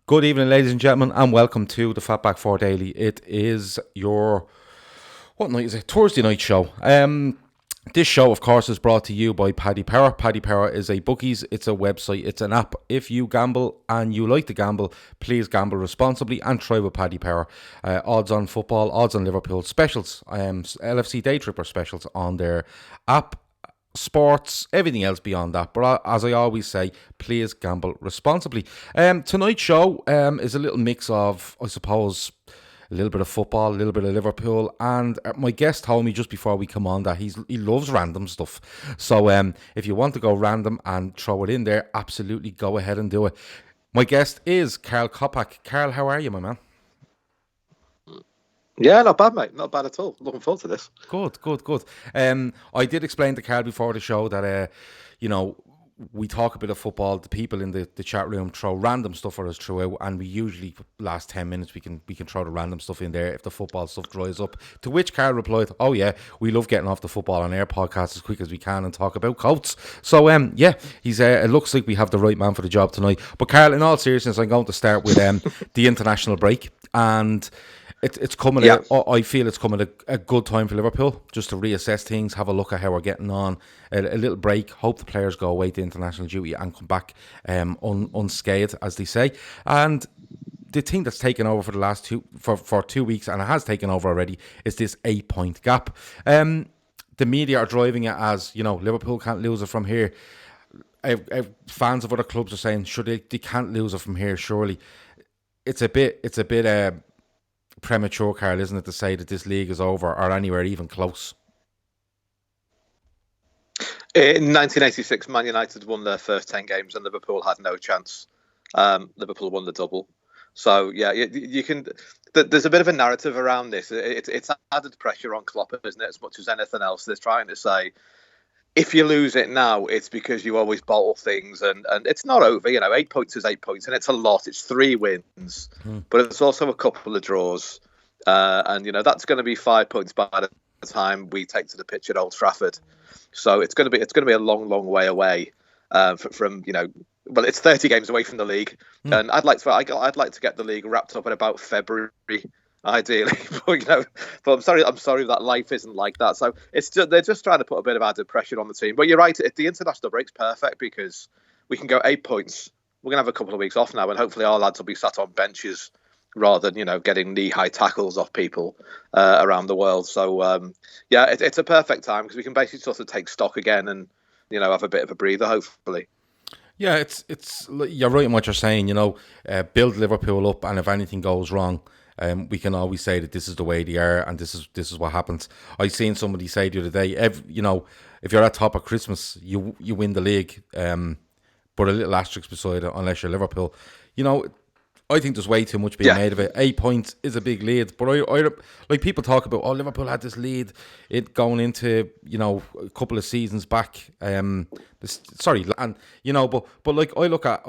Good evening, ladies and gentlemen, and welcome to the FB4 Daily. It is your, what night is it? Thursday night show. This show, of course, is brought to you by Paddy. Paddy is a bookies, it's a website, it's an app. If you gamble and you like to gamble, please gamble responsibly and try with Paddy. Odds on football, odds on Liverpool, specials, LFC Day Tripper specials on their app. Sports, everything else beyond that. But as I always say, please gamble responsibly. Tonight's show is a little mix of, I suppose, a little bit of football, a little bit of Liverpool, and my guest told me just before we come on that he loves random stuff. So if you want to go random and throw it in there, absolutely go ahead and do it. My guest is Karl Coppack. Karl, how are you, my man? Yeah, not bad, mate. Not bad at all. Looking forward to this. Good. I did explain to Karl before the show that, we talk a bit of football. The people in the chat room throw random stuff at us throughout, and we usually, last 10 minutes, we can throw the random stuff in there if the football stuff dries up. To which Karl replied, "Oh yeah, we love getting off the football on air podcast as quick as we can and talk about coats." So he's it looks like we have the right man for the job tonight. But Karl, in all seriousness, I'm going to start with the international break, and it's coming. Yeah. I feel it's coming a good time for Liverpool just to reassess things, have a look at how we're getting on, a little break. Hope the players go away to international duty and come back unscathed, as they say. And the thing that's taken over for the last for 2 weeks, and it has taken over already, is this 8-point gap. The media are driving it as, Liverpool can't lose it from here. Fans of other clubs are saying, sure, they can't lose it from here. Surely, it's a bit premature, Karl, isn't it, to say that this league is over or anywhere even close? In 1986, Man United won their first 10 games and Liverpool had no chance. Liverpool won the double. So, yeah, you can. There's a bit of a narrative around this. It's added pressure on Klopp, isn't it, as much as anything else. They're trying to say, if you lose it now, it's because you always bottle things, and it's not over. 8 points is 8 points, and it's a lot. It's 3 wins, but it's also a couple of draws, and that's going to be 5 points by the time we take to the pitch at Old Trafford. So it's going to be a long, long way away from. Well, it's 30 games away from the league, and I'd like to get the league wrapped up in about February. Ideally, but I'm sorry that life isn't like that. So they're just trying to put a bit of added pressure on the team. But you're right, the international break's perfect because we can go 8 points. We're gonna have a couple of weeks off now, and hopefully our lads will be sat on benches rather than getting knee-high tackles off people around the world. So it's a perfect time because we can basically sort of take stock again and have a bit of a breather, hopefully. Yeah, it's you're right in what you're saying. Build Liverpool up, and if anything goes wrong, we can always say that this is the way they are, and this is what happens. I seen somebody say the other day, if you're at top of Christmas, you win the league, but a little asterisk beside it, unless you're Liverpool. I think there's way too much being made of it. 8 points is a big lead, but I like people talk about, Liverpool had this lead, it going into a couple of seasons back. But like I look at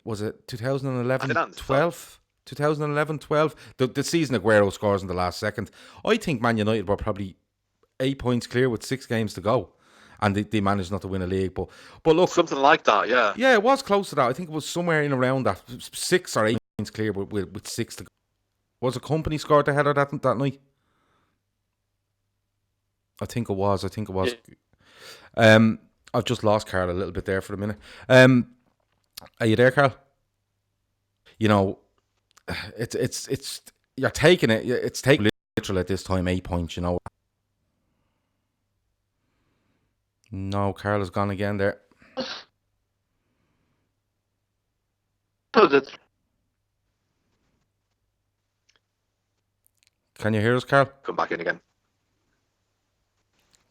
was it 2011, 12? 2011, 12, the season Aguero scores in the last second. I think Man United were probably 8 points clear with 6 games to go, and they managed not to win a league. But look, something like that, yeah. Yeah, it was close to that. I think it was somewhere in around that 6 or 8 points clear with 6 to go. Was a Company scored the header that night? I think it was. Yeah. I've just lost Karl a little bit there for a minute. Are you there, Karl? It's you're taking it. It's taking literal at this time 8 points. No, Karl has gone again there. Can you hear us, Karl? Come back in again.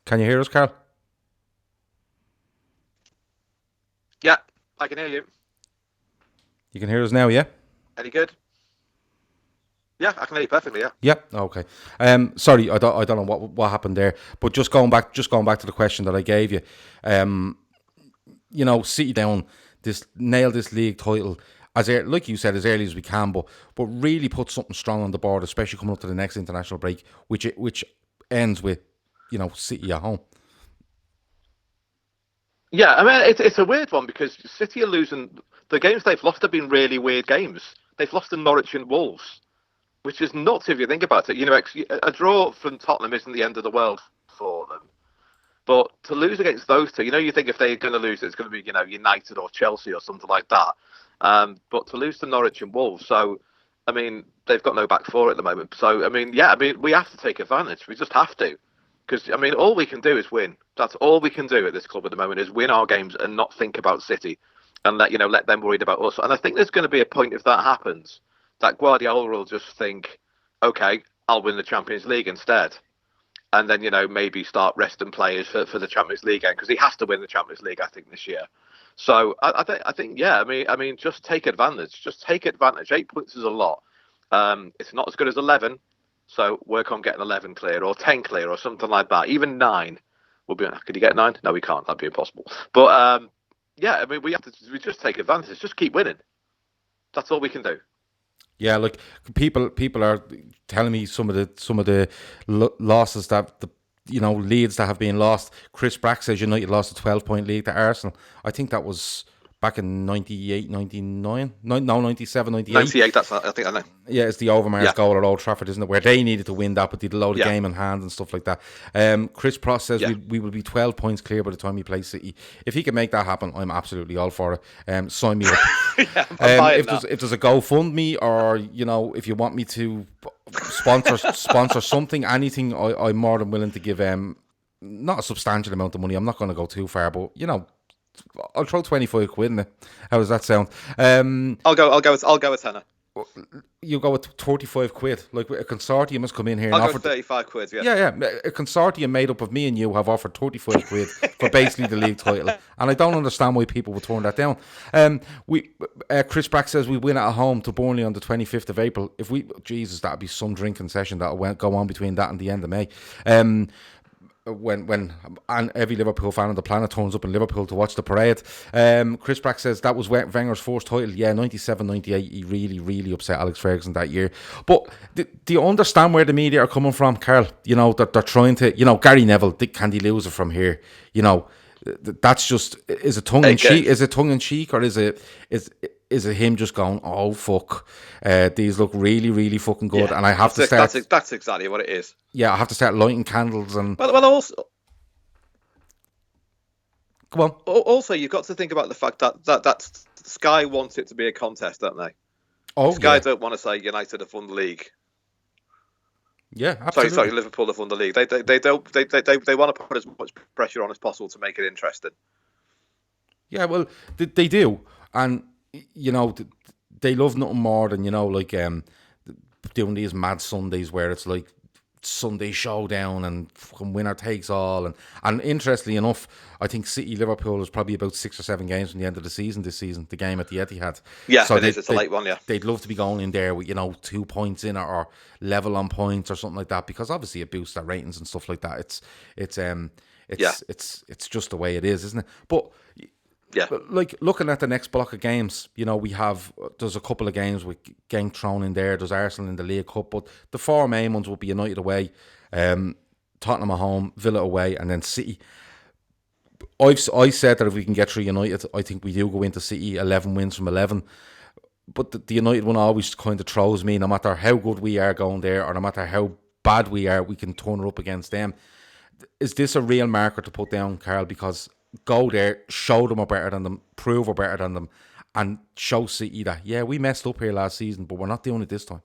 Can you hear us, Karl? Yeah, I can hear you. You can hear us now, yeah? Any good? Yeah, I can hear you perfectly. Yeah. Yep. Okay. Sorry, I don't know what happened there, but just going back to the question that I gave you. City down, nail this league title like you said, as early as we can, but really put something strong on the board, especially coming up to the next international break, which ends with City at home. Yeah, I mean it's a weird one because City are losing the games they've lost have been really weird games. They've lost to Norwich and Wolves, which is nuts if you think about it. You know, a draw from Tottenham isn't the end of the world for them. But to lose against those two, you know, you think if they're going to lose, it's going to be, you know, United or Chelsea or something like that. But to lose to Norwich and Wolves, so, I mean, they've got no back four at the moment. So, I mean, yeah, I mean, we have to take advantage. We just have to. Because, I mean, all we can do is win. That's all we can do at this club at the moment is win our games and not think about City and let them worried about us. And I think there's going to be a point if that happens that Guardiola will just think, okay, I'll win the Champions League instead. And then, you know, maybe start resting players for the Champions League game because he has to win the Champions League, I think, this year. So I think, yeah, I mean, just take advantage. Just take advantage. 8 points is a lot. It's not as good as 11, so work on getting 11 clear or 10 clear or something like that. Even 9 will be. Could you get 9? No, we can't. That'd be impossible. But yeah, I mean, we just take advantage. Just keep winning. That's all we can do. Yeah, like people are telling me some of the losses that leads that have been lost. Chris Brack says United lost a 12-point lead to Arsenal. I think that was back in 98, 99, no, 97, 98. 98, that's, I think I know. Yeah, it's the Overmars goal at Old Trafford, isn't it? Where they needed to win that, but they'd load the game in hand and stuff like that. Chris Pross says we will be 12 points clear by the time we play City. If he can make that happen, I'm absolutely all for it. Sign me up. If there's a GoFundMe or, you know, if you want me to sponsor something, anything, I'm more than willing to give not a substantial amount of money. I'm not going to go too far, but, you know, I'll throw 25 quid in it. How does that sound? I'll go with tenner. You go with 35 quid. Like a consortium has come in here. I'll go with 35 quid. Yeah. A consortium made up of me and you have offered 35 quid for basically the league title, and I don't understand why people would turn that down. Chris Brack says we win at home to Burnley on the 25th of April. Jesus, that'd be some drinking session that'll go on between that and the end of May. When every Liverpool fan on the planet turns up in Liverpool to watch the parade. Chris Brack says that was Wenger's first title. Yeah, 97-98. He really, really upset Alex Ferguson that year. But do you understand where the media are coming from, Karl? You know, that they're trying to, you know, Gary Neville, can he lose it from here? You know, that's just, is it tongue in cheek? Is it tongue in cheek, or is it him just going, oh fuck, these look really, really fucking good, and I have to start. That's exactly what it is. Yeah, I have to start lighting candles and. Well, also. Come on. Also, you've got to think about the fact that Sky wants it to be a contest, don't they? Oh, Sky don't want to say United have won the league. Yeah, absolutely. Sorry, Liverpool have won the league. They want to put as much pressure on as possible to make it interesting. Yeah, well, they do, and you know they love nothing more than, you know, like doing these mad Sundays where it's like Sunday showdown and fucking winner takes all, and interestingly enough, I think City Liverpool is probably about 6 or 7 games from the end of the season this season, the game at the Etihad. Yeah, so it's a late one. Yeah, they'd love to be going in there with, you know, 2 points in it or level on points or something like that, because obviously it boosts their ratings and stuff like that. It's just the way it is, isn't it? But yeah, like looking at the next block of games, you know, there's a couple of games with Genk thrown in there. There's Arsenal in the League Cup, but the 4 main ones will be United away, Tottenham at home, Villa away, and then City. I said that if we can get through United, I think we do go into City 11 wins from 11. But the United one always kind of throws me. No matter how good we are going there, or no matter how bad we are, we can turn her up against them. Is this a real marker to put down, Karl? Because go there, show them we're better than them, prove we're better than them, and show City that, yeah, we messed up here last season, but we're not doing it this time.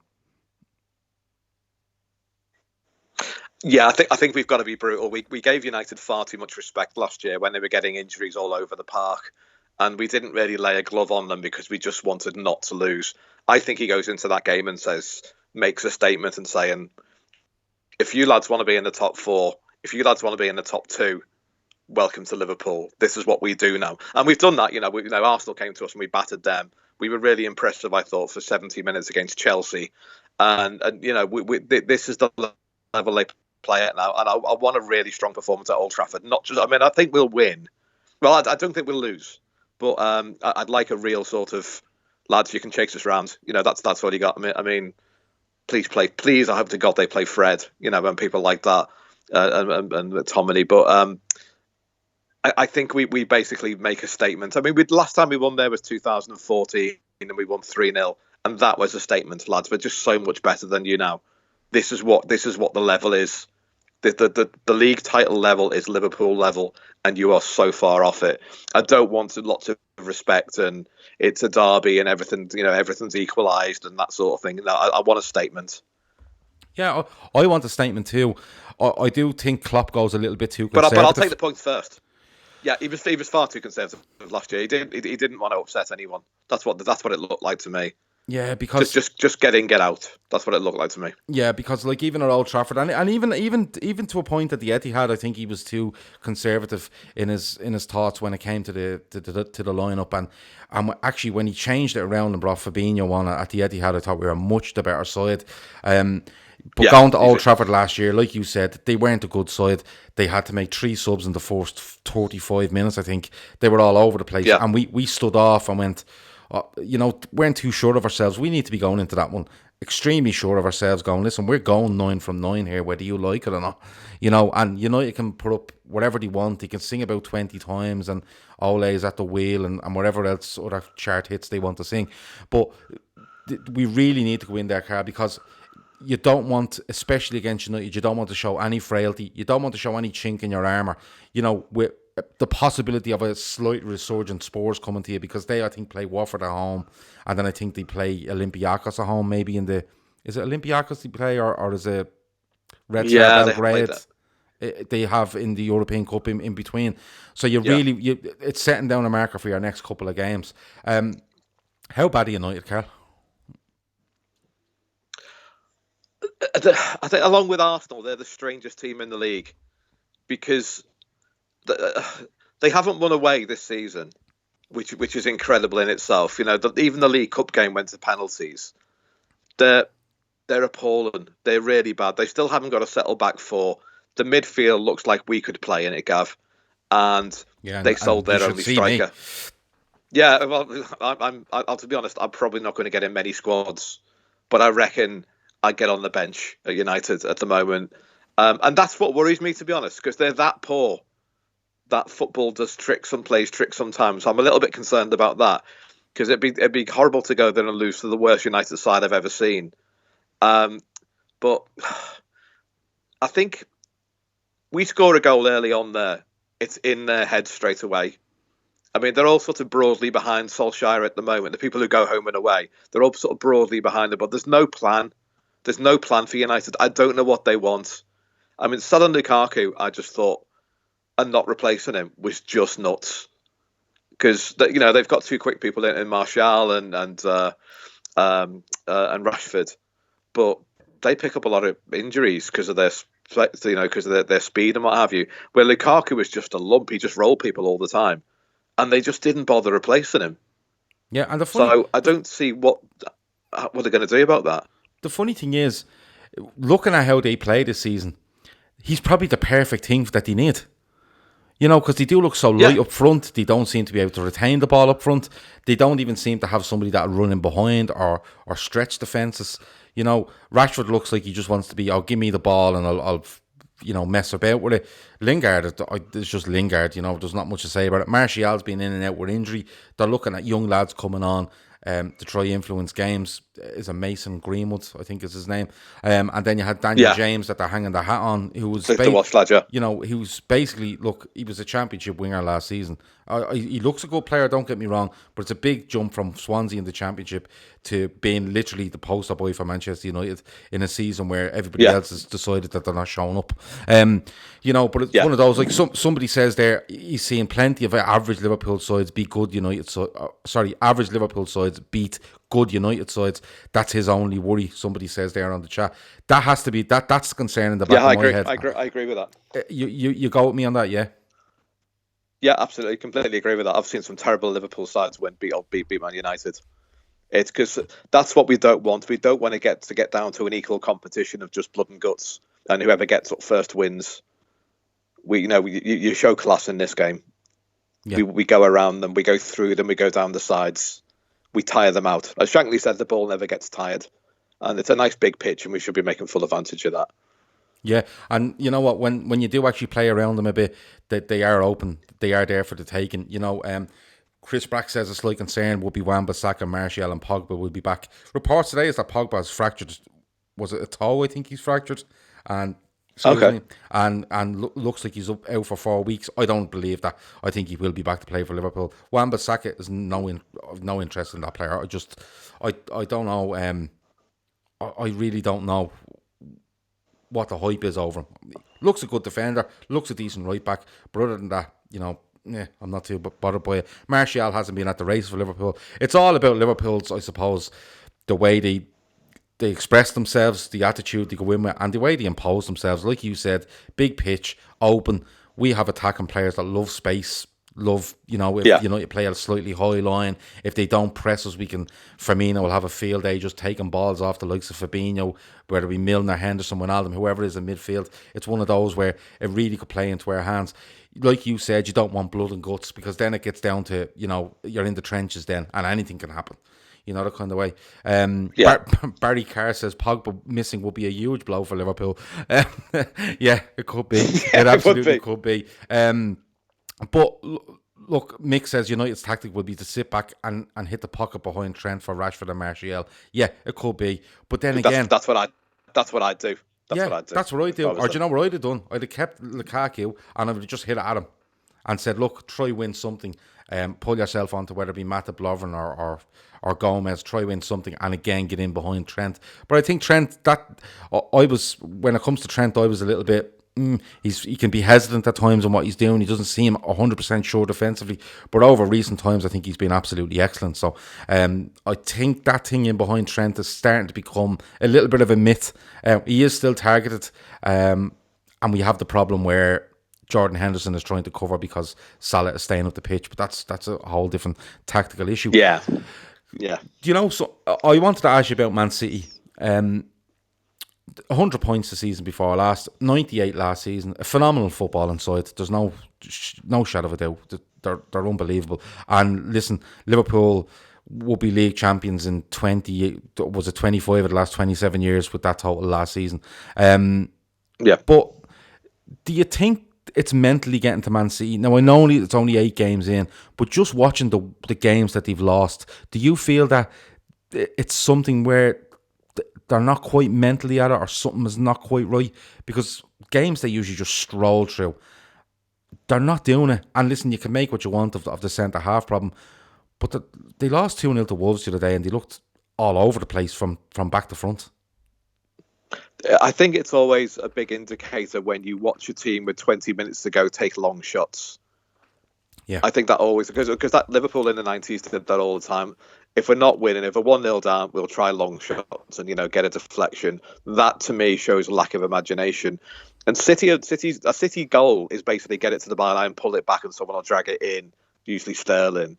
Yeah, I think we've got to be brutal. We gave United far too much respect last year when they were getting injuries all over the park, and we didn't really lay a glove on them because we just wanted not to lose. I think he goes into that game and makes a statement and saying, if you lads want to be in the top 4, if you lads want to be in the top 2, welcome to Liverpool. This is what we do now. And we've done that. You know, Arsenal came to us and we battered them. We were really impressive, I thought, for 70 minutes against Chelsea. And you know, this is the level they play at now. And I want a really strong performance at Old Trafford. Not just, I mean, I think we'll win. Well, I don't think we'll lose. But I'd like a real sort of, lads, you can chase us round. You know, that's all you got. I mean, please play. Please, I hope to God they play Fred, you know, and people like that. And Tomini. But I think we basically make a statement. I mean, last time we won there was 2014, and we won 3-0, and that was a statement, lads. We're just so much better than you now. This is what the level is. The league title level is Liverpool level, and you are so far off it. I don't want lots of respect, and it's a derby, and everything, everything's equalised and that sort of thing. No, I want a statement. Yeah, I want a statement too. I do think Klopp goes a little bit too But conservative. I'll take the points first. Yeah, he was far too conservative last year. He didn't want to upset anyone. That's what it looked like to me. Yeah, because just get in, get out. That's what it looked like to me. Yeah, because like even at Old Trafford, and even to a point at the Etihad, I think he was too conservative in his thoughts when it came to the lineup, and actually when he changed it around and brought Fabinho on at the Etihad, I thought we were much the better side. But going to Old Trafford last year, like you said, they weren't a good side. They had to make 3 subs in the first 35 minutes. I think they were all over the place, and we stood off and went. Weren't too sure of ourselves. We need to be going into that one extremely sure of ourselves, going, listen, we're going 9 from 9 here, whether you like it or not. And United can put up whatever they want. They can sing about 20 times and Ole's at the wheel and whatever else other chart hits they want to sing. But we really need to go in there, Karl, because you don't want, especially against United, you don't want to show any frailty. You don't want to show any chink in your armour. With the possibility of a slight resurgent Spurs coming to you, because they, I think, play Watford at home, and then I think they play Olympiacos at home, maybe is it Olympiacos they play, or is it Red Star Belgrade they have in the European Cup in between. So it's setting down a marker for your next couple of games. How bad are United, Karl? I think, along with Arsenal, they're the strangest team in the league, because they haven't won away this season, which is incredible in itself. Even the League Cup game went to penalties. They're appalling. They're really bad. They still haven't got a settle back for. The midfield looks like we could play in it, Gav, and they sold their only striker. Yeah, well, I'll to be honest, I'm probably not going to get in many squads, but I reckon I get on the bench at United at the moment, and that's what worries me, to be honest, because they're that poor that football does tricks and plays tricks sometimes. So I'm a little bit concerned about that, because it'd be horrible to go there and lose to the worst United side I've ever seen. But I think we score a goal early on there, it's in their head straight away. I mean, they're all sort of broadly behind Solskjaer at the moment. The people who go home and away, they're all sort of broadly behind them, but there's no plan. There's no plan for United. I don't know what they want. I mean, selling Lukaku, I just thought, and not replacing him was just nuts, because they've got 2 quick people in Martial and Rashford, but they pick up a lot of injuries because of their speed and what have you. Where Lukaku was just a lump, he just rolled people all the time, and they just didn't bother replacing him. Yeah, and so I don't see what they're going to do about that. The funny thing is, looking at how they play this season, he's probably the perfect thing that they need. Because they do look so light up front. They don't seem to be able to retain the ball up front. They don't even seem to have somebody that'll run in behind or stretch defences. Rashford looks like he just wants to be, give me the ball and I'll mess about with it. Lingard, it's just Lingard, there's not much to say about it. Martial's been in and out with injury. They're looking at young lads coming on to try influence games. Is a Mason Greenwood, I think is his name. And then you had Daniel James that they're hanging their hat on, who was he was basically, he was a championship winger last season. He looks a good player, don't get me wrong, but it's a big jump from Swansea in the championship to being literally the poster boy for Manchester United in a season where everybody else has decided that they're not showing up. But it's one of those, like somebody says there, he's seeing plenty of average Liverpool sides beat good United average Liverpool sides beat good United sides. That's his only worry, somebody says there on the chat. That has to be, that's the concern in the back of my head. I agree with that. You go with me on that, yeah? Yeah, absolutely, completely agree with that. I've seen some terrible Liverpool sides beat Man United. It's because that's what we don't want. We don't want to get down to an equal competition of just blood and guts, and whoever gets up first wins. You show class in this game. Yeah. We go around them, we go through them, we go down the sides, we tire them out. As Shankly said, the ball never gets tired, and it's a nice big pitch, and we should be making full advantage of that. Yeah, and you know what? When you do actually play around them a bit, they are open. They are there for the taking. Chris Brack says a slight concern will be Wan-Bissaka, Martial, and Pogba will be back. Reports today is that Pogba has fractured. Was it a toe? I think he's fractured, and excuse Okay. me, and looks like he's out for 4 weeks. I don't believe that. I think he will be back to play for Liverpool. Wan-Bissaka is no interest in that player. I don't know. I really don't know what the hype is over him. Looks a good defender, looks a decent right back, but other than that, I'm not too bothered by it. Martial hasn't been at the race for Liverpool. It's all about Liverpool's, I suppose, the way they express themselves, the attitude they go in with, and the way they impose themselves. Like you said, big pitch, open. We have attacking players that love space, love, if you play a slightly high line, if they don't press us, Firmino will have a field day just taking balls off the likes of Fabinho, whether it be Milner, Henderson, Wijnaldum, whoever is in midfield. It's one of those where it really could play into our hands. Like you said, you don't want blood and guts, because then it gets down to, you're in the trenches then, and anything can happen. That kind of way. Barry Carr says Pogba missing will be a huge blow for Liverpool. Yeah, it could be. It absolutely could be. But look, Mick says United's tactic would be to sit back and hit the pocket behind Trent for Rashford and Martial. Yeah, it could be. But then again, that's what I do. That's what I do. That's what I do. Or do you know what I'd have done? I'd have kept Lukaku and I would have just hit at him and said, look, try win something. Pull yourself onto whether it be Matip Lovren or Gomez, try win something, and again get in behind Trent. But I think Trent, when it comes to Trent, I was a little bit. He can be hesitant at times on what he's doing. He doesn't seem 100% sure defensively, but over recent times, I think he's been absolutely excellent. So I think that thing in behind Trent is starting to become a little bit of a myth. He is still targeted, and we have the problem where Jordan Henderson is trying to cover because Salah is staying up the pitch, but that's a whole different tactical issue. Yeah. So I wanted to ask you about Man City. 100 points the season before last, 98 last season. A phenomenal footballing side. There's no shadow of a doubt. They're unbelievable. And listen, Liverpool will be league champions in 25 of the last 27 years with that total last season. But do you think it's mentally getting to Man City? Now, I know it's only 8 games in, but just watching the games that they've lost, do you feel that it's something where they're not quite mentally at it, or something is not quite right? Because games they usually just stroll through, they're not doing it. And listen, you can make what you want of the centre-half problem, but they lost 2-0 to Wolves the other day, and they looked all over the place from back to front. I think it's always a big indicator when you watch a team with 20 minutes to go take long shots. Yeah, I think that always, because that Liverpool in the 90s did that all the time. If we're not winning, if we're 1-0 down, we'll try long shots and get a deflection. That to me shows lack of imagination. And a City goal is basically get it to the byline, pull it back, and someone will drag it in. Usually Sterling.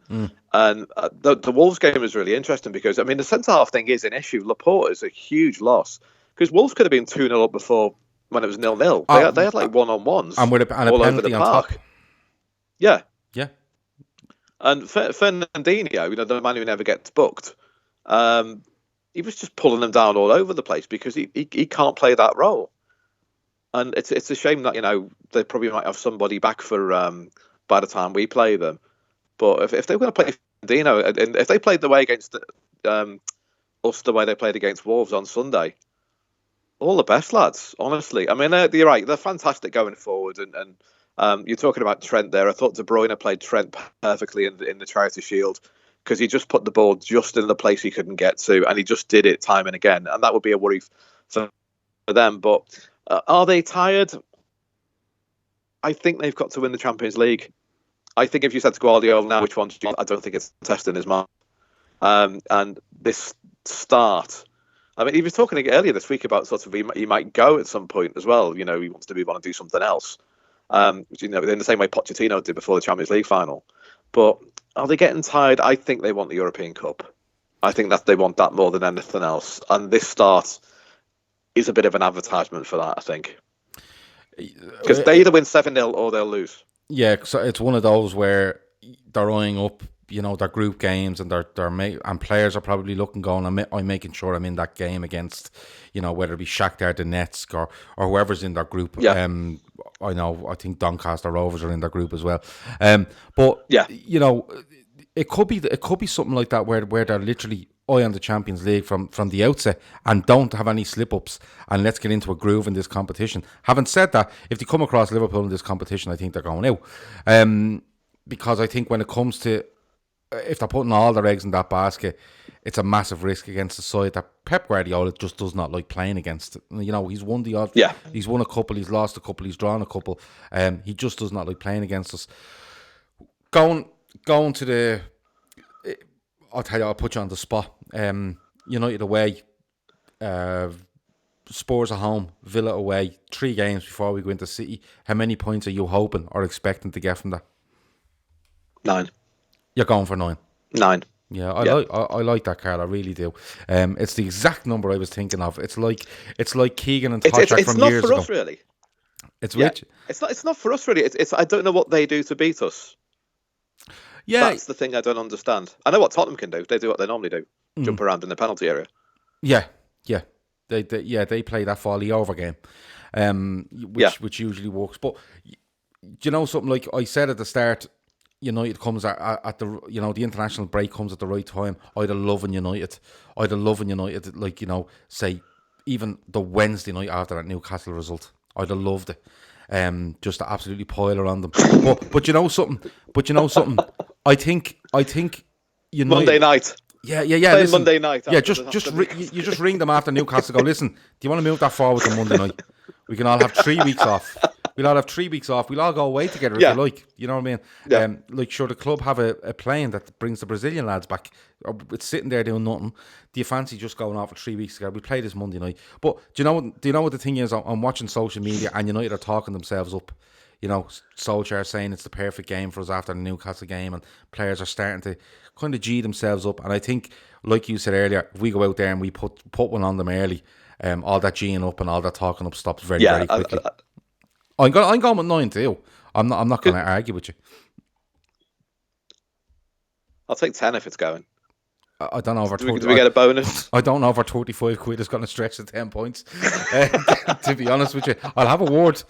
And the Wolves game is really interesting because the centre half thing is an issue. Laporte is a huge loss because Wolves could have been 2-0 up before when it was 0-0. They had like one-on-ones and a all over the park. Top. Yeah. And Fernandinho, the man who never gets booked, he was just pulling them down all over the place because he can't play that role. And it's a shame that they probably might have somebody back for by the time we play them. But if they were going to play Fernandinho, and if they played the way against us the way they played against Wolves on Sunday, all the best, lads. Honestly, you're right. They're fantastic going forward, and you're talking about Trent there. I thought De Bruyne played Trent perfectly in the Charity Shield because he just put the ball just in the place he couldn't get to, and he just did it time and again. And that would be a worry for them. But are they tired? I think they've got to win the Champions League. I think if you said to Guardiola now, which one do you? I don't think it's testing his mind. And this start. He was talking earlier this week about sort of he might go at some point as well. He wants to move on and do something else. In the same way Pochettino did before the Champions League final. But are they getting tired? I think they want the European Cup. I think that they want that more than anything else. And this start is a bit of an advertisement for that, I think. Because they either win 7-0 or they'll lose. Yeah, so it's one of those where they're eyeing up their group games, and and players are probably looking, going, I'm making sure I'm in that game against, whether it be Shakhtar Donetsk or whoever's in their group. Yeah. I think Doncaster Rovers are in their group as well. But Yeah. it could be something like that where they're literally eye on the Champions League from the outset and don't have any slip-ups, and let's get into a groove in this competition. Having said that, if they come across Liverpool in this competition, I think they're going out. Because I think when it comes to, if they're putting all their eggs in that basket, it's a massive risk against the side that Pep Guardiola just does not like playing against. He's won the odd, he's won a couple, he's lost a couple, he's drawn a couple. He just does not like playing against us. Going to the, I'll tell you, I'll put you on the spot. United away, Spurs at home, Villa away, 3 games before we go into City. How many points are you hoping or expecting to get from that? 9. You're going for 9. 9. Yeah, I like that, Karl. I really do. It's the exact number I was thinking of. It's like Keegan and Toshak from years ago. It's not for us, really. It's which? It's not for us, really. It's I don't know what they do to beat us. Yeah, that's the thing I don't understand. I know what Tottenham can do. They do what they normally do: jump around in the penalty area. Yeah. They play that folly over game, which usually works. But something, like I said at the start, United comes at the the international break comes at the right time. I'd have loved United, like say even the Wednesday night after that Newcastle result. I'd have loved it. Just to absolutely pile on them. But you know something. I think United, Monday night. Yeah. Listen, Monday night. Yeah, you just ring them after Newcastle. Go, listen. Do you want to move that forward to Monday night? We can all have 3 weeks off. We'll all have 3 weeks off. We'll all go away together if you like. You know what I mean? Yeah. Sure, the club have a plane that brings the Brazilian lads back. It's sitting there doing nothing. Do you fancy just going off for 3 weeks together? We play this Monday night. But do you know what the thing is? I'm watching social media and United are talking themselves up. Solskjaer saying it's the perfect game for us after the Newcastle game, and players are starting to kind of G themselves up. And I think, like you said earlier, if we go out there and we put one on them early, all that G'ing up and all that talking up stops very quickly. I'm going with 9 too. I'm not going to argue with you. I'll take 10 if it's going. I don't know if do we get a bonus? I don't know if our 35 quid is going to stretch to 10 points. To be honest with you, I'll have a word.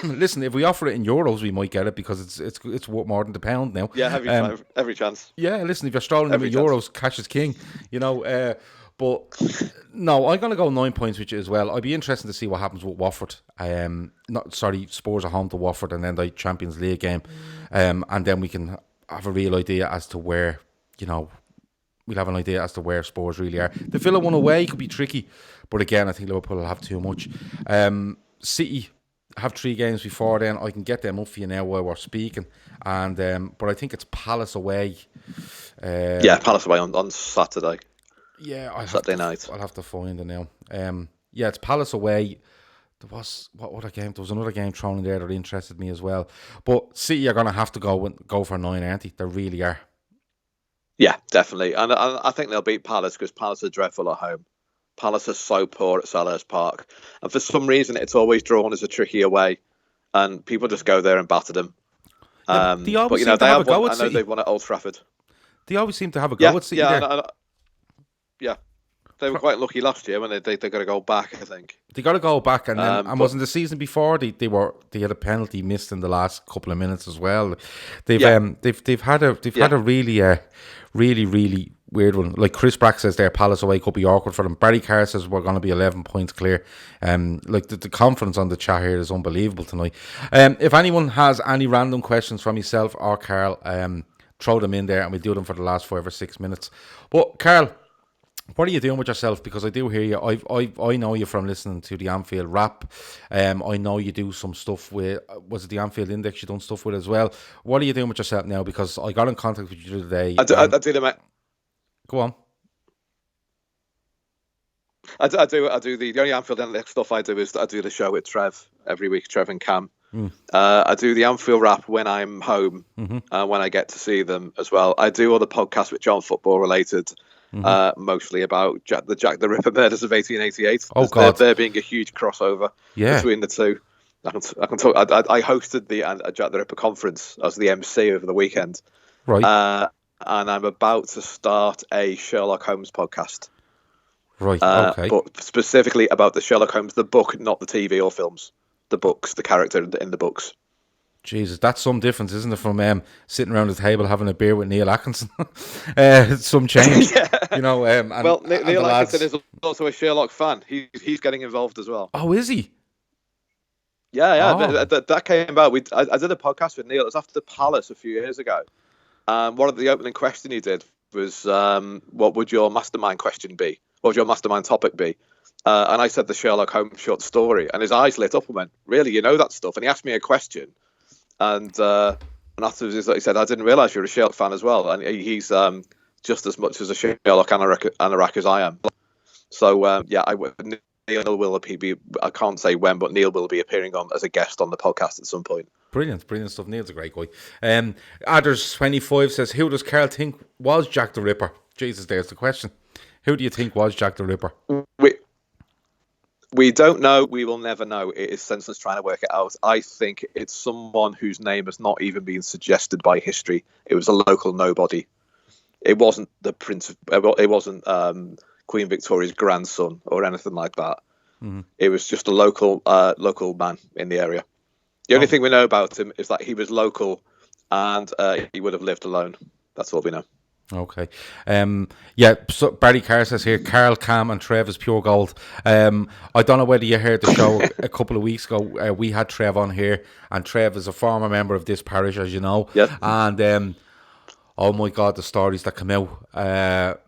Listen, if we offer it in euros, we might get it because it's worth more than the pound now. Yeah, every chance. Yeah, listen, if you're strolling them in euros, cash is king. But no, I'm going to go 9 points with you as well. I'd be interested to see what happens with Watford. Spurs are home to Watford, and then the Champions League game, and then we can have a real idea as to where we'll have an idea as to where Spurs really are. The Villa one away could be tricky, but again, I think Liverpool will have too much. City have 3 games before then. I can get them up for you now while we're speaking, and but I think it's Palace away. Palace away on Saturday. Yeah, Saturday night. I'll have to find it now. It's Palace away. There was There was another game thrown in there that interested me as well. But City are going to have to go for 9, aren't they? They really are. Yeah, definitely. And I think they'll beat Palace because Palace are dreadful at home. Palace are so poor at Selhurst Park. And for some reason, it's always drawn as a tricky away. And people just go there and batter them. But they have a go at City. I know they've won at Old Trafford. They always seem to have a go at City there. Yeah. They were quite lucky last year when they got to go back, I think. They got to go back, and then wasn't the season before they had a penalty missed in the last couple of minutes as well. They've had a really weird one. Like Chris Brack says there, Palace away could be awkward for them. Barry Carr says we're going to be 11 points clear. The confidence on the chat here is unbelievable tonight. If anyone has any random questions from yourself or Karl, throw them in there and we'll do them for the last 5 or 6 minutes. But Karl, what are you doing with yourself? Because I do hear you. I know you from listening to the Anfield Rap. I know you do some stuff with, was it the Anfield Index you done stuff with as well? What are you doing with yourself now? Because I got in contact with you today. I do them. Go on. I do the only Anfield Index stuff I do is I do the show with Trev every week, Trev and Cam. I do the Anfield Rap when I'm home, when I get to see them as well. I do all the podcasts which aren't football related. Mostly about Jack the Ripper murders of 1888. Oh God, there being a huge crossover between the two. I can talk. I hosted the Jack the Ripper conference as the MC over the weekend, Right. And I'm about to start a Sherlock Holmes podcast. Right. Okay. But specifically about the Sherlock Holmes, the book, not the TV or films. The books, the character in the books. Jesus, that's some difference, isn't it, from sitting around the table having a beer with Neil Atkinson? Some change, Yeah. you know. And Neil the Atkinson lads. is also a Sherlock fan. He's getting involved as well. Oh, is he? Yeah. Oh, That came about. I did a podcast with Neil. It was after the Palace a few years ago. One of the opening question he did was, "What would your mastermind question be? What would your mastermind topic be?" And I said the Sherlock Holmes short story, and his eyes lit up and went, "Really, you know that stuff?" And he asked me a question, and afterwards he said, "I didn't realise you're a Sherlock fan as well." And he's just as much as a Sherlock anorak as I am. So Neil will be. I can't say when, but Neil will be appearing on as a guest on the podcast at some point. brilliant stuff. Neil's a great guy. Adders25 says, who does Karl think was Jack the Ripper? Jesus, there's the question. Who do you think was Jack the Ripper? We don't know. We will never know. It is senseless trying to work it out. I think it's someone whose name has not even been suggested by history. It was a local nobody. It wasn't the prince. It wasn't Queen Victoria's grandson or anything like that. Mm-hmm. It was just a local man in the area. The only thing we know about him is that he was local and he would have lived alone. That's all we know. Okay. So Barry Carr says here, Karl, Cam and Trev is pure gold. I don't know whether you heard the show a couple of weeks ago. We had Trev on here, and Trev is a former member of this parish, as you know. Yep. And oh my God, the stories that come out,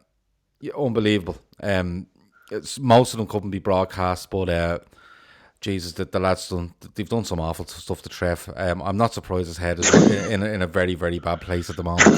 unbelievable. Most of them couldn't be broadcast, but Jesus, the lads they've done some awful stuff to Trev. I'm not surprised his head is in a very, very bad place at the moment.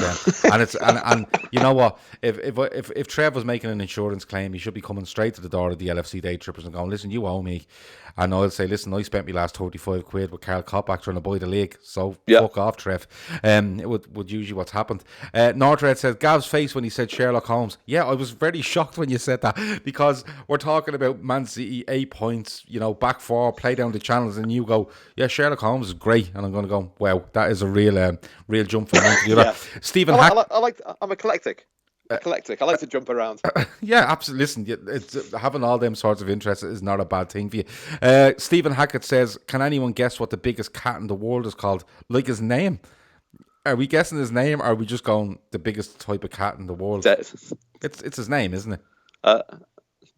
And you know what? If Trev was making an insurance claim, he should be coming straight to the door of the LFC day trippers and going, "Listen, you owe me." And I'll say, "Listen, I spent my last 35 quid with Karl Coppack trying to buy the league, so fuck off, Trev." It would usually what's happened. Nordred said, Gav's face when he said Sherlock Holmes. Yeah, I was very shocked when you said that, because we're talking about Man City, 8 points, back 4, play down the channels, and you go, yeah, Sherlock Holmes is great. And I'm going to go, wow, that is a real jump from one to the other. Stephen Hack. I'm eclectic. I like to jump around. Yeah, absolutely. Listen, having all them sorts of interests is not a bad thing for you. Stephen Hackett says, can anyone guess what the biggest cat in the world is called? Like his name? Are we guessing his name, or are we just going the biggest type of cat in the world? It's his name, isn't it?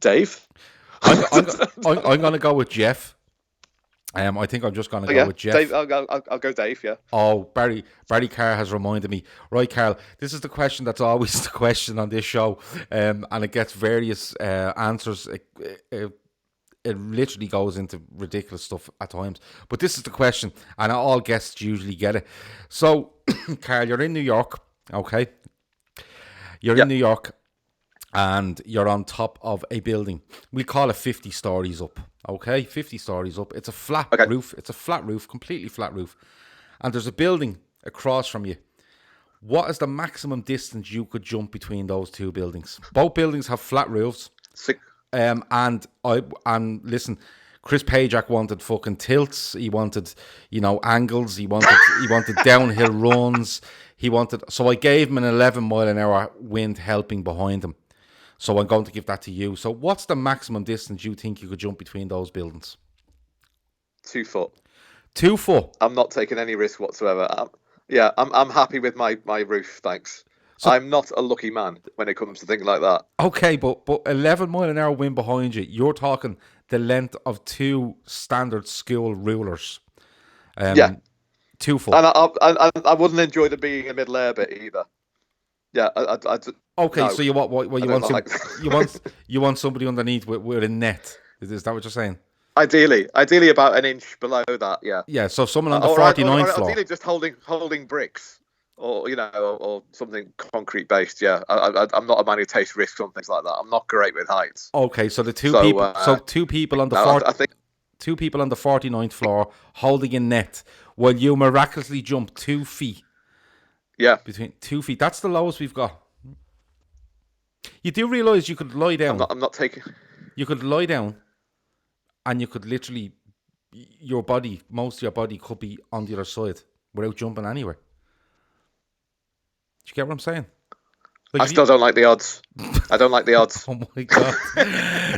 Dave? I'm going to go with Jeff. I think I'm just going to go with Jeff. Dave, I'll go Dave, yeah. Oh, Barry Carr has reminded me. Right, Karl, this is the question that's always the question on this show, and it gets various answers. It literally goes into ridiculous stuff at times. But this is the question, and all guests usually get it. So, Karl, you're in New York, okay? You're in New York, and you're on top of a building. We call it 50 stories up. Okay, 50 stories up. It's a flat roof. It's a flat roof, completely flat roof. And there's a building across from you. What is the maximum distance you could jump between those two buildings? Both buildings have flat roofs. And listen, Chris Pajak wanted fucking tilts. He wanted, angles. He wanted downhill runs. So I gave him an 11-mile-an-hour wind helping behind him. So I'm going to give that to you. So what's the maximum distance you think you could jump between those buildings? 2 foot. 2 foot? I'm not taking any risk whatsoever. I'm happy with my roof, thanks. So, I'm not a lucky man when it comes to things like that. Okay, but 11-mile-an-hour wind behind you, you're talking the length of 2 standard school rulers. 2 foot. And I wouldn't enjoy the being a middle air bit either. Yeah, okay, no, so you want somebody underneath with a net? Is that what you're saying? Ideally about an inch below that. Yeah. Yeah. So someone on the 49th floor. Ideally, just holding bricks, or or something concrete based. Yeah. I'm not a man who takes risks on things like that. I'm not great with heights. Okay, so two people on the 2 people on the 49th floor holding a net while you miraculously jump 2 feet. Yeah. Between 2 feet. That's the lowest we've got. You do realise you could lie down. I'm not taking... You could lie down and you could literally... most of your body could be on the other side without jumping anywhere. you get what I'm saying? I still don't like the odds. I don't like the odds. Oh my God.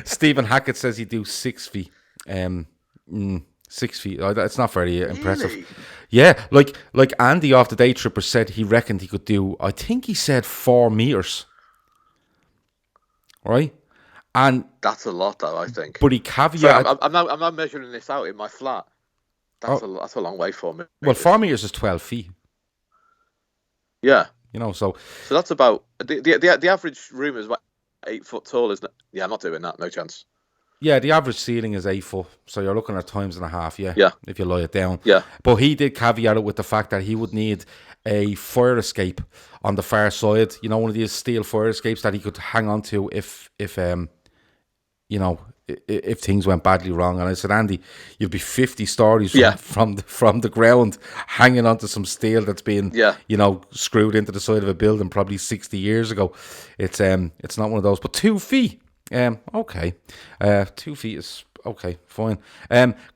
Stephen Hackett says he'd do 6 feet. 6 feet. It's not very impressive. Really? Yeah, like Andy off the Day Tripper said he reckoned he could do, I think he said 4 meters. Right? And that's a lot, though, I think. But he caveated... So I'm not measuring this out in my flat. That's a long way for me. Well, 4 meters is 12 feet. Yeah. You know, so that's about... The average room is about 8 foot tall, isn't it? Yeah, I'm not doing that. No chance. Yeah, the average ceiling is 8 foot, so you're looking at 1.5 times, yeah, if you lie it down. Yeah. But he did caveat it with the fact that he would need a fire escape on the far side, you know, one of these steel fire escapes that he could hang on to if you know, if things went badly wrong. And I said, Andy, you'll be 50 stories from the ground, hanging onto some steel that's been, you know, screwed into the side of a building probably 60 years ago. It's not one of those. But 2 feet, okay, 2 feet is okay, fine.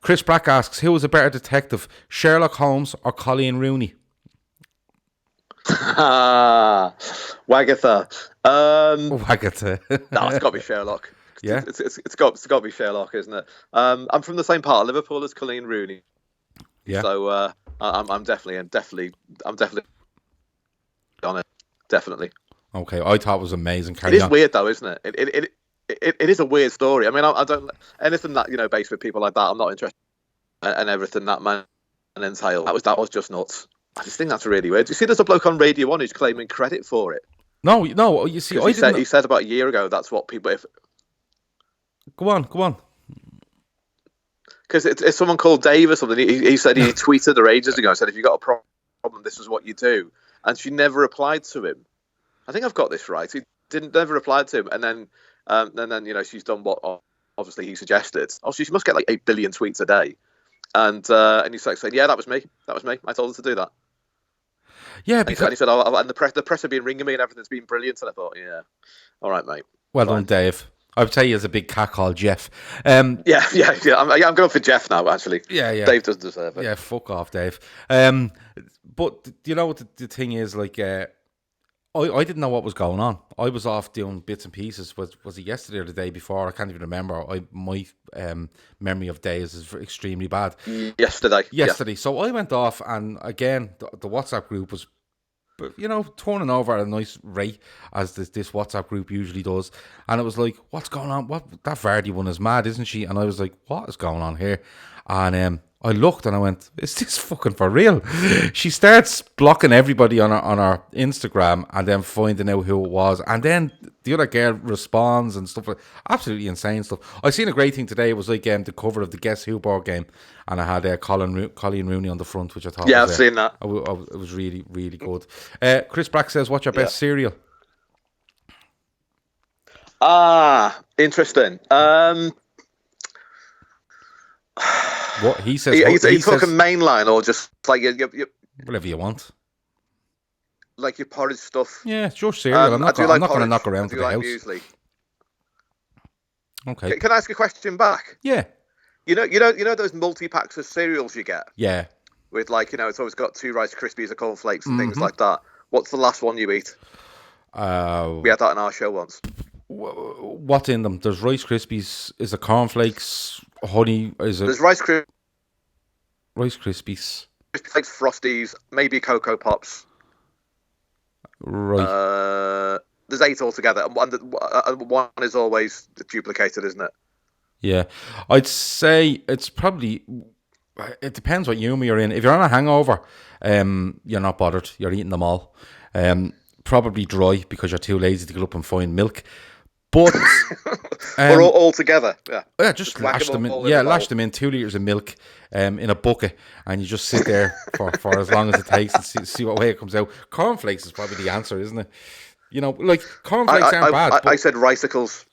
Chris Brack asks, who was a better detective, Sherlock Holmes or Colleen Rooney? Wagatha. Wagatha. No, it's got to be Sherlock. Yeah, it's got to be Sherlock, isn't it? I'm from the same part of Liverpool as Colleen Rooney. Yeah. So I'm definitely on it. Definitely. Okay, I thought it was amazing. It is weird though, isn't it? It is a weird story. I mean, I don't anything that, you know, based with people like that. I'm not interested and everything that man entailed. That was just nuts. I just think that's really weird. You see, there's a bloke on Radio 1 who's claiming credit for it. No. You see, he said about a year ago that's what people. Go on. Because it's someone called Dave or something. He said he tweeted her ages ago and said, if you've got a problem, this is what you do. And she never replied to him. I think I've got this right. He never replied to him. And then you know, she's done what obviously he suggested. Obviously, she must get like 8 billion tweets a day. And he's like saying, yeah, that was me. I told her to do that. Yeah, because... And he said, and the press have been ringing me and everything's been brilliant. And I thought, yeah, all right, mate. Well done, Dave. I would tell you as a big cat called Jeff. Yeah. I'm going for Jeff now, actually. Yeah. Dave doesn't deserve it. Yeah, fuck off, Dave. But you know what the thing is, like, I didn't know what was going on. I was off doing bits and pieces. Was it yesterday or the day before? I can't even remember. My memory of days is extremely bad. Yesterday. Yeah. So I went off, and again, the WhatsApp group was, you know, turning over at a nice rate, as this WhatsApp group usually does. And it was like, what's going on? That Vardy one is mad, isn't she? And I was like, what is going on here? And I looked and I went, is this fucking for real? She starts blocking everybody on her Instagram and then finding out who it was. And then the other girl responds and stuff. Absolutely insane stuff. I seen a great thing today. It was like the cover of the Guess Who board game. And I had Colleen Rooney on the front, which I thought I've seen that. It was really, really good. Chris Brack says, what's your best cereal? Interesting. What he says? Are you talking mainline or just like you whatever you want? Like your porridge stuff? Yeah, it's your cereal. I'm not going to knock around to the house. Muesli. Okay. Can I ask a question back? Yeah. You know those multi-packs of cereals you get? Yeah. With, like, you know, it's always got 2 Rice Krispies, a cornflakes and things like that. What's the last one you eat? We had that on our show once. What's in them? There's Rice Krispies. Is it cornflakes? Honey? There's Rice Krispies. Flakes, Frosties, maybe Cocoa Pops. Right. There's 8 altogether, and one is always duplicated, isn't it? Yeah, I'd say it's probably. It depends what humour you're in. If you're on a hangover, you're not bothered. You're eating them all. Probably dry because you're too lazy to get up and find milk. But or all together, yeah, just lash them in. Yeah, lash them in 2 liters of milk, in a bucket, and you just sit there for as long as it takes and see what way it comes out. Cornflakes is probably the answer, isn't it? You know, like cornflakes aren't bad. I said ricicles.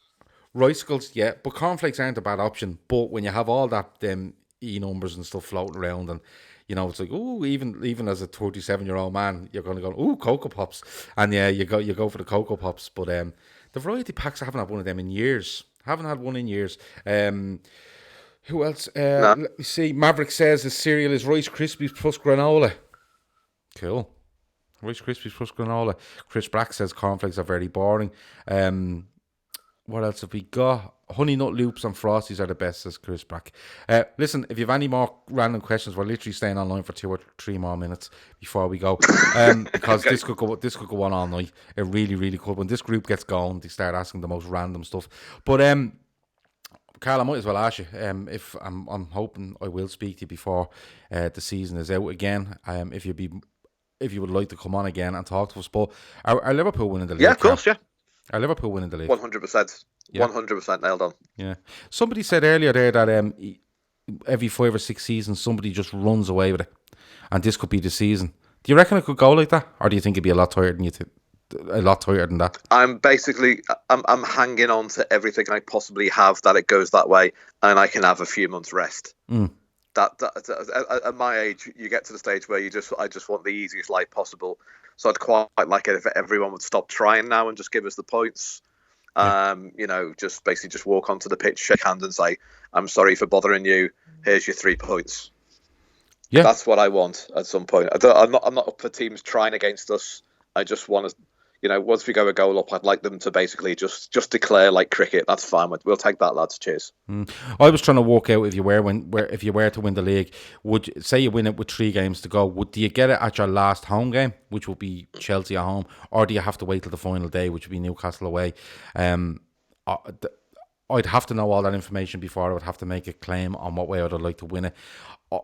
Ricicles, yeah, but cornflakes aren't a bad option. But when you have all that E numbers and stuff floating around, and you know, it's like, oh, even as a 37-year-old man, you're going to go, oh, Cocoa Pops, and yeah, you go for the Cocoa Pops, but the variety packs, I haven't had one of them in years. Who else? No. Let me see. Maverick says his cereal is Rice Krispies plus granola. Cool. Rice Krispies plus granola. Chris Brack says cornflakes are very boring. What else have we got? Honey Nut Loops and Frosties are the best, says Chris Brack. Listen, if you have any more random questions, we're literally staying online for 2 or 3 more minutes before we go. Because okay. this could go on all night. It really, really could. When this group gets going, they start asking the most random stuff. But Karl, I might as well ask you. If I'm hoping I will speak to you before the season is out again. If you would like to come on again and talk to us. But are Liverpool winning the league? Yeah, of course, yeah. Are Liverpool winning the league? 100%. Yeah. 100% nailed on. Yeah. Somebody said earlier there that every 5 or 6 seasons somebody just runs away with it, and this could be the season. Do you reckon it could go like that, or do you think it'd be a lot tighter than that? I'm hanging on to everything I possibly have that it goes that way, and I can have a few months rest. That at my age, you get to the stage where I just want the easiest life possible. So I'd quite like it if everyone would stop trying now and just give us the points. Just basically just walk onto the pitch, shake hands, and say, "I'm sorry for bothering you. Here's your 3 points." Yeah, that's what I want at some point. I'm not up for teams trying against us. I just want to. Once we go a goal up, I'd like them to basically just declare like cricket. That's fine. We'll take that, lads. Cheers. I was trying to work out if you were to win the league, would say you win it with 3 games to go? Do you get it at your last home game, which would be Chelsea at home, or do you have to wait till the final day, which would be Newcastle away? I'd have to know all that information before I would have to make a claim on what way I'd like to win it.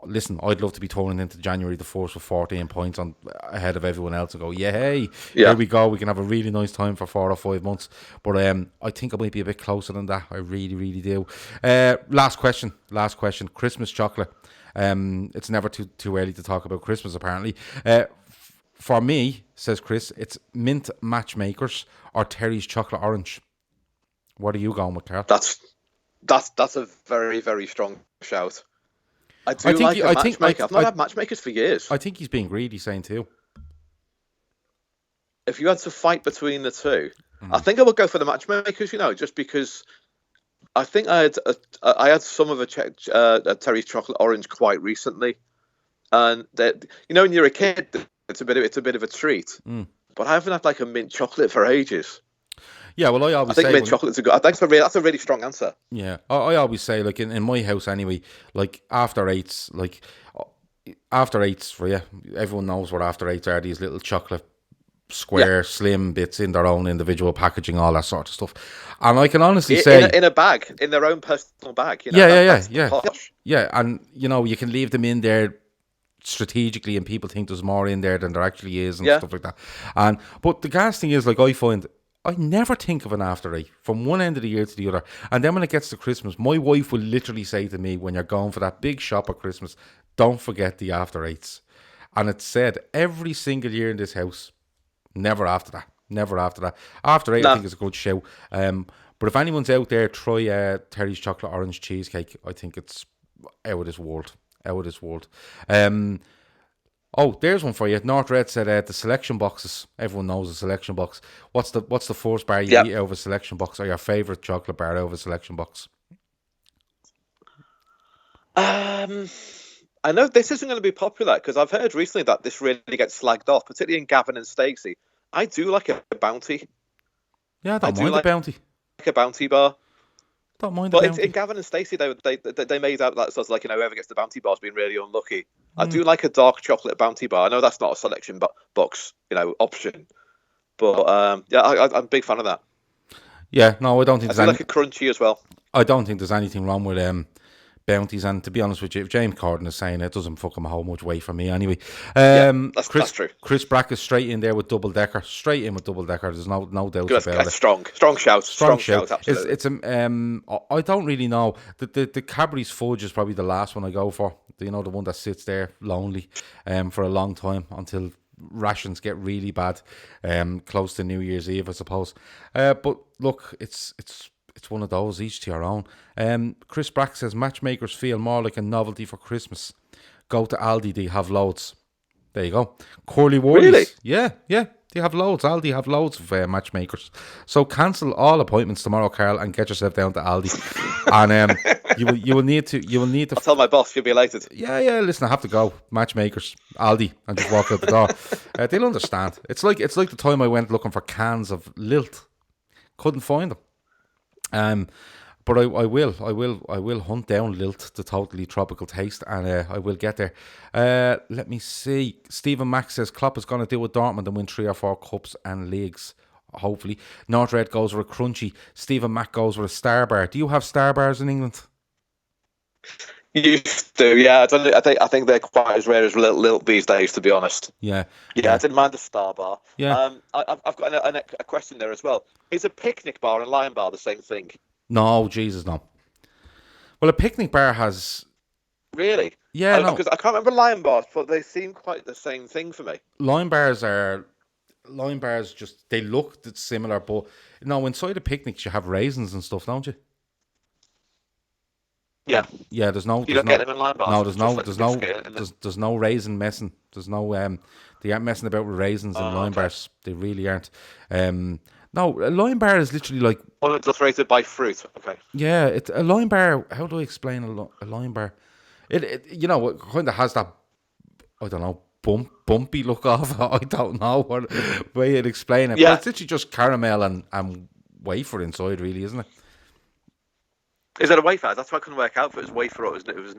Listen, I'd love to be turning into January the 1st with 14 points on ahead of everyone else and go, here we go. We can have a really nice time for 4 or 5 months. But I think I might be a bit closer than that. I really, really do. Last question. Christmas chocolate. It's never too early to talk about Christmas, apparently. For me, says Chris, it's mint matchmakers or Terry's chocolate orange. What are you going with, Karl? That's a very, very strong shout. I matchmaker. I've not had matchmakers for years. I think he's being greedy, saying too. If you had to fight between the two, I think I would go for the matchmakers. Just because I think I had some of a Terry's chocolate orange quite recently, and that when you're a kid, it's a bit of a treat. But I haven't had like a mint chocolate for ages. Yeah, well, I think mint chocolates are good. I think that's a really strong answer. Yeah, I always say, like in my house anyway, like after eights for you, everyone knows what after eights are. These little chocolate square, slim bits in their own individual packaging, all that sort of stuff. And I can honestly say, in a bag, in their own personal bag. Yeah, and you can leave them in there strategically, and people think there's more in there than there actually is, and stuff like that. But the gas thing is, like, I find I never think of an after eight from one end of the year to the other. And then when it gets to Christmas, my wife will literally say to me, when you're going for that big shop at Christmas, don't forget the after eights. And it's said every single year in this house, never after that. After eight, I think is a good show. But if anyone's out there, try Terry's chocolate orange cheesecake. I think it's out of this world. There's one for you. North Red said the selection boxes. Everyone knows the selection box. What's the first bar you eat out of a selection box, or your favourite chocolate bar out of a selection box? I know this isn't going to be popular because I've heard recently that this really gets slagged off, particularly in Gavin and Stacey. I do like a Bounty. Yeah, I don't mind a Bounty. Like a Bounty bar. Don't mind the Bounty. In Gavin and Stacey, they made out that sort of like, whoever gets the Bounty bar's been really unlucky. I do like a dark chocolate Bounty bar. I know that's not a selection box, option, but I'm a big fan of that. Yeah, no, I don't think. I like a crunchy as well. I don't think there's anything wrong with Bounties, and to be honest with you, if James Corden is saying it, doesn't fucking hold much weight for me anyway. That's true. Chris Brack is straight in there with double decker. There's no doubt about it. Strong shout. Strong shout. Absolutely. It's I don't really know. The Cadbury's Fudge is probably the last one I go for. The one that sits there lonely for a long time until rations get really bad, close to New Year's Eve, I suppose. But look, it's one of those, each to your own. Chris Brack says matchmakers feel more like a novelty for Christmas. Go to Aldi, they have loads. There you go. Curly Wurlies. Really? Yeah. They have loads. Aldi have loads of matchmakers. So cancel all appointments tomorrow, Karl, and get yourself down to Aldi. And you will need to. I'll tell my boss. You'll be elated. Yeah. Listen, I have to go. Matchmakers, Aldi, and just walk out the door. They'll understand. It's like the time I went looking for cans of Lilt, couldn't find them. But I will hunt down Lilt, the totally tropical taste, and I will get there. Let me see. Stephen Mack says Klopp is going to deal with Dortmund and win 3 or 4 cups and leagues. Hopefully, Nordred goes with a crunchy. Stephen Mack goes with a star bar. Do you have star bars in England? Used to, yeah. I think they're quite as rare as Lilt these days, to be honest. Yeah. I didn't mind the star bar. Yeah. I've got a question there as well. Is a picnic bar and Lion bar the same thing? No, Jesus, no. Well, a picnic bar has... Really? Yeah, no. Because I can't remember Lion bars, but they seem quite the same thing for me. Lion bars just, they look similar, but no, inside the picnics you have raisins and stuff, don't you? Yeah. Yeah, there's no... You don't get them in Lion bars? No, there's no raisin messing. There's no... they aren't messing about with raisins in Lion bars. They really aren't. No, a Lion bar is literally like... Unadulterated by fruit, okay. Yeah, a Lion bar... How do I explain a Lion bar? It kind of has that, I don't know, bumpy look of it. I don't know what way you'd explain it. Yeah. But it's literally just caramel and wafer inside, really, isn't it? Is it a wafer? That's what I couldn't work out if it was wafer or it was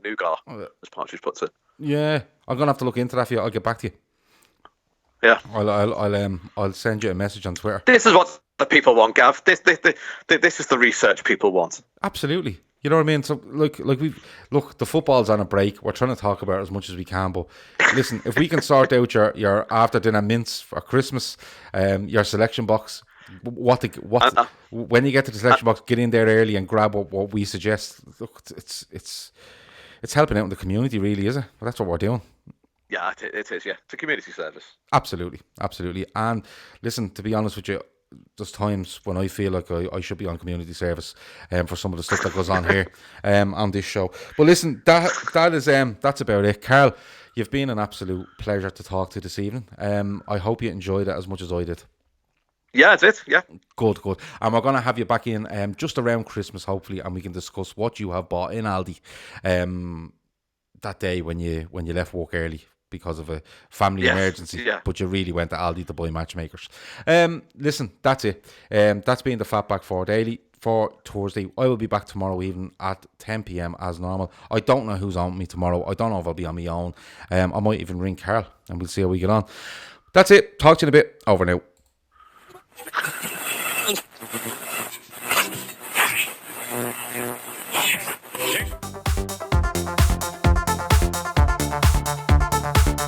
nougat, as Partridge puts it. Yeah, I'm going to have to look into that for you. I'll get back to you. Yeah. I'll send you a message on Twitter. This is what the people want, Gav. This is the research people want. Absolutely. You know what I mean? So, the football's on a break. We're trying to talk about it as much as we can. But listen, if we can sort out your after dinner mints for Christmas, your selection box, when you get to the selection box, get in there early and grab what we suggest. Look, it's helping out in the community, really, is it? Well, that's what we're doing. Yeah, it is. Yeah, it's a community service. Absolutely. And listen, to be honest with you, there's times when I feel like I should be on community service for some of the stuff that goes on here on this show. But listen, that's about it. Karl, you've been an absolute pleasure to talk to this evening. I hope you enjoyed it as much as I did. Yeah, I did. Yeah. Good. And we're going to have you back in just around Christmas, hopefully, and we can discuss what you have bought in Aldi that day when you left work early because of a family emergency, but you really went to Aldi to buy matchmakers. Listen, that's it. That's been the FB4 Daily for Thursday. I will be back tomorrow evening at 10 p.m. as normal. I don't know who's on me tomorrow. I don't know if I'll be on my own. I might even ring Karl and we'll see how we get on. That's it. Talk to you in a bit. Over now.